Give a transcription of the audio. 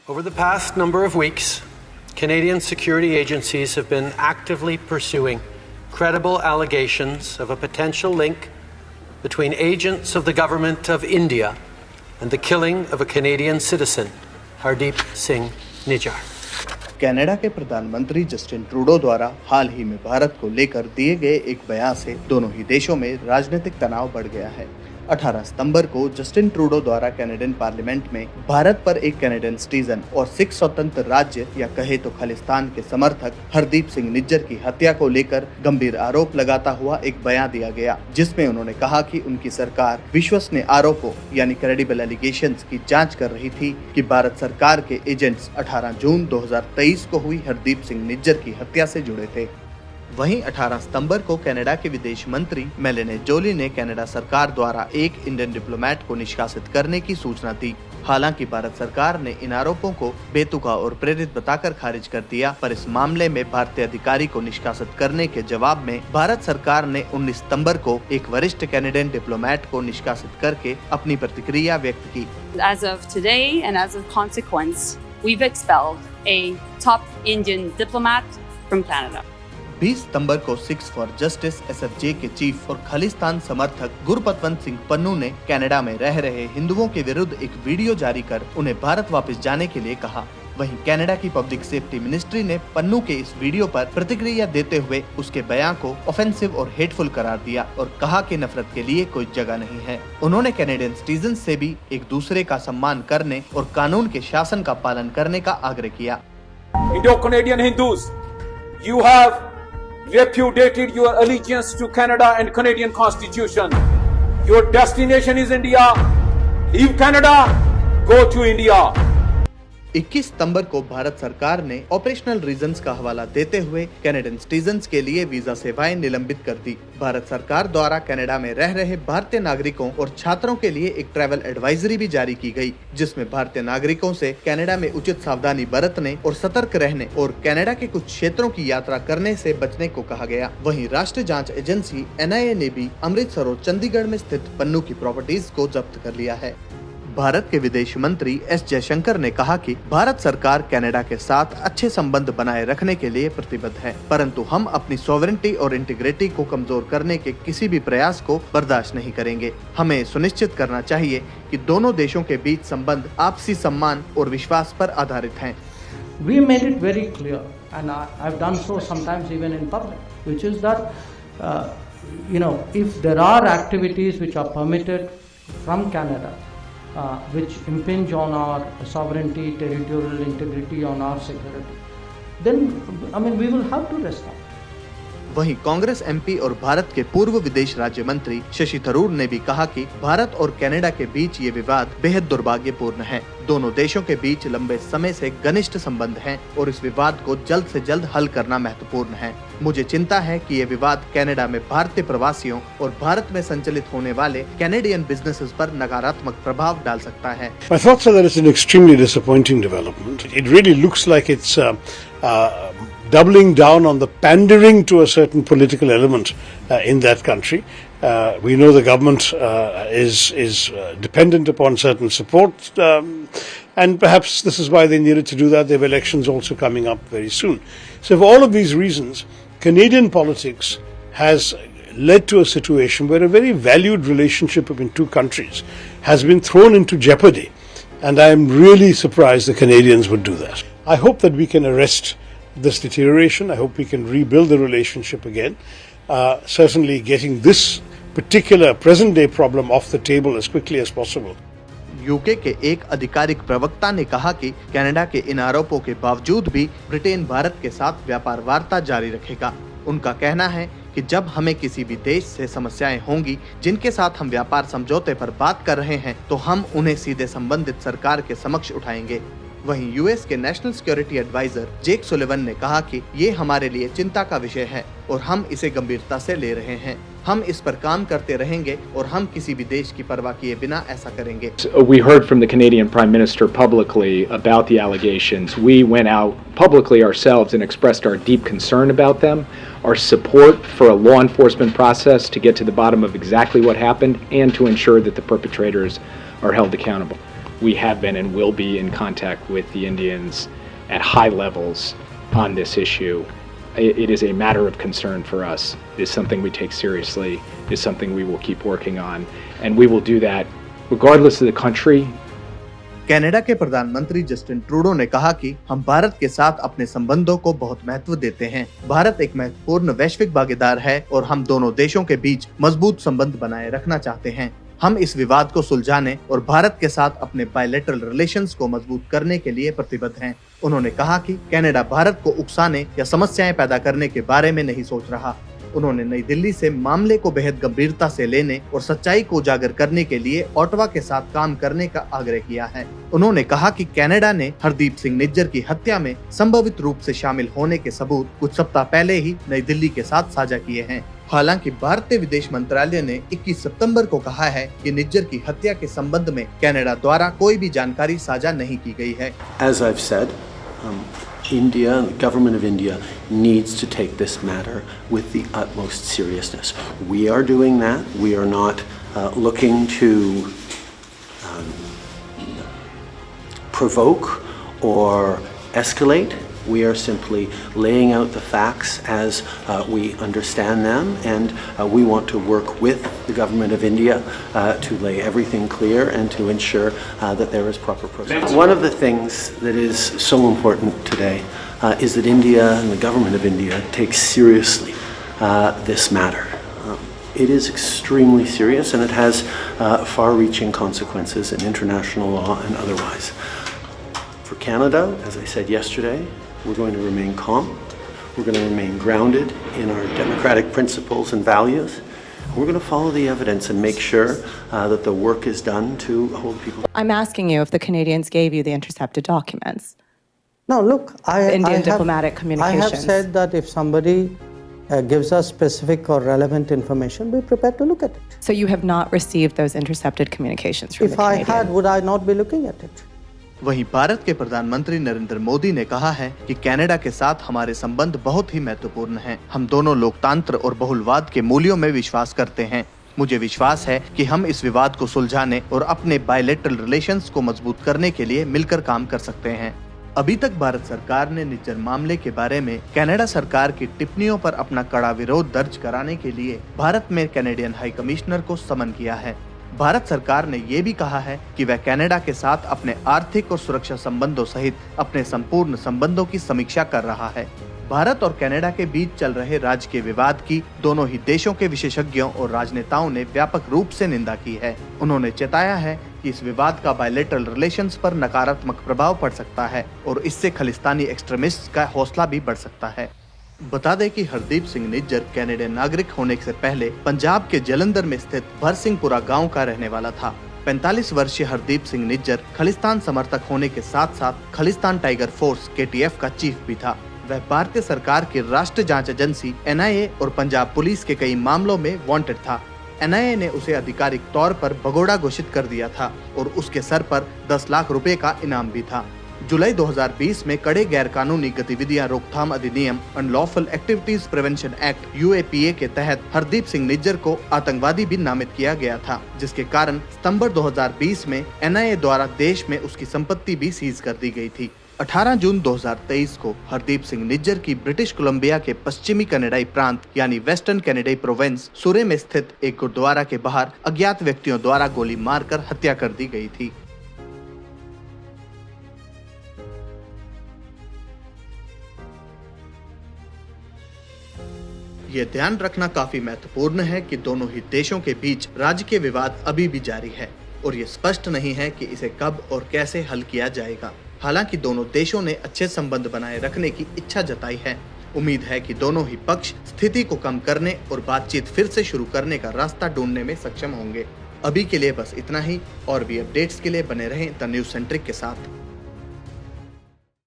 Over the past number of weeks, Canadian security agencies have been actively pursuing credible allegations of a potential link between agents of the government of India and the killing of a Canadian citizen, Hardeep Singh Nijjar. Canada के प्रधानमंत्री Justin Trudeau द्वारा हाल ही में भारत को लेकर दिए गए एक बयान से दोनों ही देशों में राजनीतिक तनाव बढ़ गया है। 18 सितंबर को जस्टिन ट्रूडो द्वारा कनाडियन पार्लियामेंट में भारत पर एक कनाडियन सिटीजन और सिख स्वतंत्र राज्य या कहे तो खालिस्तान के समर्थक हरदीप सिंह निज्जर की हत्या को लेकर गंभीर आरोप लगाता हुआ एक बयान दिया गया, जिसमें उन्होंने कहा कि उनकी सरकार विश्वसनीय आरोपों यानी क्रेडिबल एलिगेशंस की जांच कर रही थी कि भारत सरकार के एजेंट्स 18 जून 2023 को हुई हरदीप सिंह निज्जर की हत्या से जुड़े थे। वहीं 18 सितंबर को कनाडा के विदेश मंत्री मेलेनी जोली ने कनाडा सरकार द्वारा एक इंडियन डिप्लोमेट को निष्कासित करने की सूचना दी। हालांकि भारत सरकार ने इन आरोपों को बेतुका और प्रेरित बताकर खारिज कर दिया, पर इस मामले में भारतीय अधिकारी को निष्कासित करने के जवाब में भारत सरकार ने 19 सितंबर को एक वरिष्ठ कैनेडियन डिप्लोमेट को निष्कासित करके अपनी प्रतिक्रिया व्यक्त की। As of today and as of consequence, we've expelled a top Indian diplomat from Canada. 20 सितंबर को सिक्स फॉर जस्टिस SFJ के चीफ और खालिस्तान समर्थक गुरपतवंत सिंह पन्नू ने कनाडा में रह रहे हिंदुओं के विरुद्ध एक वीडियो जारी कर उन्हें भारत वापस जाने के लिए कहा। वहीं कनाडा की पब्लिक सेफ्टी मिनिस्ट्री ने पन्नू के इस वीडियो पर प्रतिक्रिया देते हुए उसके बयान को ऑफेंसिव और हेटफुल करार दिया और कहा कि नफरत के लिए कोई जगह नहीं है। उन्होंने कैनेडियन सिटीजन से भी एक दूसरे का सम्मान करने और कानून के शासन का पालन करने का आग्रह किया। Indo-Canadian Hindus, you have repudiated your allegiance to Canada and Canadian Constitution. Your destination is India. Leave Canada, go to India. 21 सितंबर को भारत सरकार ने ऑपरेशनल रीजंस का हवाला देते हुए कैनेडियन सिटीजन्स के लिए वीजा सेवाएं निलंबित कर दी। भारत सरकार द्वारा कनाडा में रह रहे भारतीय नागरिकों और छात्रों के लिए एक ट्रैवल एडवाइजरी भी जारी की गई, जिसमें भारतीय नागरिकों से कनाडा में उचित सावधानी बरतने और सतर्क रहने और कनाडा के कुछ क्षेत्रों की यात्रा करने से बचने को कहा गया। वहीं राष्ट्रीय जाँच एजेंसी NIA ने भी अमृतसर और चंडीगढ़ में स्थित पन्नू की प्रॉपर्टीज को जब्त कर लिया है। भारत के विदेश मंत्री S जयशंकर ने कहा कि भारत सरकार कनाडा के साथ अच्छे संबंध बनाए रखने के लिए प्रतिबद्ध है, परंतु हम अपनी सॉवरेनिटी और इंटीग्रिटी को कमजोर करने के किसी भी प्रयास को बर्दाश्त नहीं करेंगे। हमें सुनिश्चित करना चाहिए कि दोनों देशों के बीच संबंध आपसी सम्मान और विश्वास पर आधारित हैं। We made it very clear, and I've done so sometimes even in public, which is that if there are activities which are permitted from Canada, which impinge on our sovereignty, territorial integrity, on our security, then we will have to respond. वहीं Congress MP और भारत के पूर्व विदेश राज्य मंत्री शशि थरूर ने भी कहा कि भारत और कनाडा के बीच ये विवाद बेहद दुर्भाग्यपूर्ण है। दोनों देशों के बीच लंबे समय से घनिष्ठ संबंध हैं और इस विवाद को जल्द से जल्द हल करना महत्वपूर्ण है। मुझे चिंता है कि ये विवाद कनाडा में भारतीय प्रवासियों और भारत में संचालित होने वाले कैनेडियन बिजनेसेस पर नकारात्मक प्रभाव डाल सकता है। My thoughts are that it's an extremely disappointing development. It really looks like it's doubling down on the pandering to a certain political element in that country. We know the government is dependent upon certain support, and perhaps this is why they needed to do that. They have elections also coming up very soon. So for all of these reasons, Canadian politics has led to a situation where a very valued relationship between two countries has been thrown into jeopardy, and I am really surprised the Canadians would do that. I hope that we can arrest this deterioration. I hope we can rebuild the relationship again. Certainly getting this particular present day problem off the table as quickly as possible. UK के एक आधिकारिक प्रवक्ता ने कहा कि Canada के इन आरोपों के बावजूद भी ब्रिटेन भारत के साथ व्यापार वार्ता जारी रखेगा। उनका कहना है कि जब हमें किसी भी देश से समस्याएं होंगी जिनके साथ हम व्यापार समझौते पर बात कर रहे हैं, तो हम उन्हें सीधे संबंधित सरकार के समक्ष उठाएंगे। वहीं यूएस के national security adviser Jake Sullivan ने कहा कि ये हमारे लिए चिंता का विषय है और हम इसे गंभीरता से ले रहे हैं। हम इस पर काम करते रहेंगे और हम किसी भी देश की परवाह किए बिना ऐसा करेंगे। We heard from the Canadian Prime Minister publicly about the allegations. We went out publicly ourselves and expressed our deep concern about them, our support for a law enforcement process to get to the bottom of exactly what happened and to ensure that the perpetrators are held accountable. we have been and will be in contact with the Indians at high levels on this issue. It is a matter of concern for us. It is something we take seriously. It is something we will keep working on. And we will do that regardless of the country. Canada के प्रधानमंत्री Justin Trudeau ने कहा कि हम भारत के साथ अपने संबंधों को बहुत महत्व देते हैं। भारत एक महत्वपूर्ण वैश्विक भागीदार है और हम दोनों देशों के बीच मजबूत संबंध बनाए रखना चाहते हैं। हम इस विवाद को सुलझाने और भारत के साथ अपने बायलैटरल रिलेशंस को मजबूत करने के लिए प्रतिबद्ध हैं। उन्होंने कहा कि कनाडा भारत को उकसाने या समस्याएं पैदा करने के बारे में नहीं सोच रहा। उन्होंने नई दिल्ली से मामले को बेहद गंभीरता से लेने और सच्चाई को उजागर करने के लिए ओटावा के साथ काम करने का आग्रह किया है। उन्होंने कहा कि कनाडा ने हरदीप सिंह निज्जर की हत्या में संभावित रूप से शामिल होने के सबूत कुछ सप्ताह पहले ही नई दिल्ली के साथ साझा किए हैं। हालांकि भारतीय विदेश मंत्रालय ने 21 सितंबर को कहा है कि निज्जर की हत्या के संबंध में कनाडा द्वारा कोई भी जानकारी साझा नहीं की गई है। As I've said, India, the government of India, needs to take this matter with the utmost seriousness. We are doing that. We are not looking to provoke or escalate. We are simply laying out the facts as we understand them, and we want to work with the government of India to lay everything clear and to ensure that there is proper process. One of the things that is so important today is that India and the government of India takes seriously this matter. It is extremely serious, and it has far-reaching consequences in international law and otherwise. For Canada, as I said yesterday, we're going to remain calm. We're going to remain grounded in our democratic principles and values. We're going to follow the evidence and make sure that the work is done to hold people. I'm asking you if the Canadians gave you the intercepted documents. No, look, Indian diplomatic I communications. have said that if somebody gives us specific or relevant information, we're prepared to look at it. So you have not received those intercepted communications from If the I Canadians? had, would I not be looking at it? वहीं भारत के प्रधानमंत्री नरेंद्र मोदी ने कहा है कि Canada के साथ हमारे संबंध बहुत ही महत्वपूर्ण हैं। हम दोनों लोकतंत्र और बहुलवाद के मूल्यों में विश्वास करते हैं। मुझे विश्वास है कि हम इस विवाद को सुलझाने और अपने बायलैटरल रिलेशंस को मजबूत करने के लिए मिलकर काम कर सकते हैं। अभी तक भारत सरकार ने निज्जर मामले के बारे में कनाडा सरकार की टिप्पणियों पर अपना कड़ा विरोध दर्ज कराने के लिए भारत में कैनेडियन हाई कमिश्नर को समन किया है। भारत सरकार ने ये भी कहा है कि वह कनाडा के साथ अपने आर्थिक और सुरक्षा संबंधों सहित अपने संपूर्ण संबंधों की समीक्षा कर रहा है। भारत और कनाडा के बीच चल रहे राजकीय विवाद की दोनों ही देशों के विशेषज्ञों और राजनेताओं ने व्यापक रूप से निंदा की है। उन्होंने चेताया है कि इस विवाद का बायलैटरल रिलेशंस पर नकारात्मक प्रभाव पड़ सकता है और इससे खालिस्तानी एक्सट्रीमिस्ट का हौसला भी बढ़ सकता है। बता दें कि हरदीप सिंह निज्जर कैनेडियन नागरिक होने से पहले पंजाब के जलंधर में स्थित भरसिंहपुरा गांव का रहने वाला था। 45 वर्षीय हरदीप सिंह निज्जर खालिस्तान समर्थक होने के साथ साथ खालिस्तान टाइगर फोर्स KTF का चीफ भी था। वह भारतीय सरकार की राष्ट्रीय जांच एजेंसी NIA और पंजाब पुलिस के कई मामलों में वांटेड था। NIA ने उसे आधिकारिक तौर पर भगोड़ा घोषित कर दिया था और उसके सर पर 10 लाख रुपए का इनाम भी था। जुलाई 2020 में कड़े गैर कानूनी गतिविधियां रोकथाम अधिनियम unlawful activities prevention act UAPA के तहत हरदीप सिंह निज्जर को आतंकवादी भी नामित किया गया था, जिसके कारण सितंबर 2020 में NIA द्वारा देश में उसकी संपत्ति भी सीज कर दी गई थी। 18 जून 2023 को हरदीप सिंह निज्जर की ब्रिटिश कोलंबिया के पश्चिमी कनाडाई प्रांत यानी वेस्टर्न कनाडाई प्रोविंस सुरे में स्थित एक गुरुद्वारा के बाहर अज्ञात व्यक्तियों द्वारा गोली मारकर हत्या कर दी गई थी। ये ध्यान रखना काफी महत्वपूर्ण है कि दोनों ही देशों के बीच राजकीय विवाद अभी भी जारी है और ये स्पष्ट नहीं है कि इसे कब और कैसे हल किया जाएगा। हालांकि दोनों देशों ने अच्छे संबंध बनाए रखने की इच्छा जताई है। उम्मीद है कि दोनों ही पक्ष स्थिति को कम करने और बातचीत फिर से शुरू करने का रास्ता ढूंढने में सक्षम होंगे। अभी के लिए बस इतना ही और भी अपडेट्स के लिए बने रहें द न्यूज़ सेंट्रिक के साथ।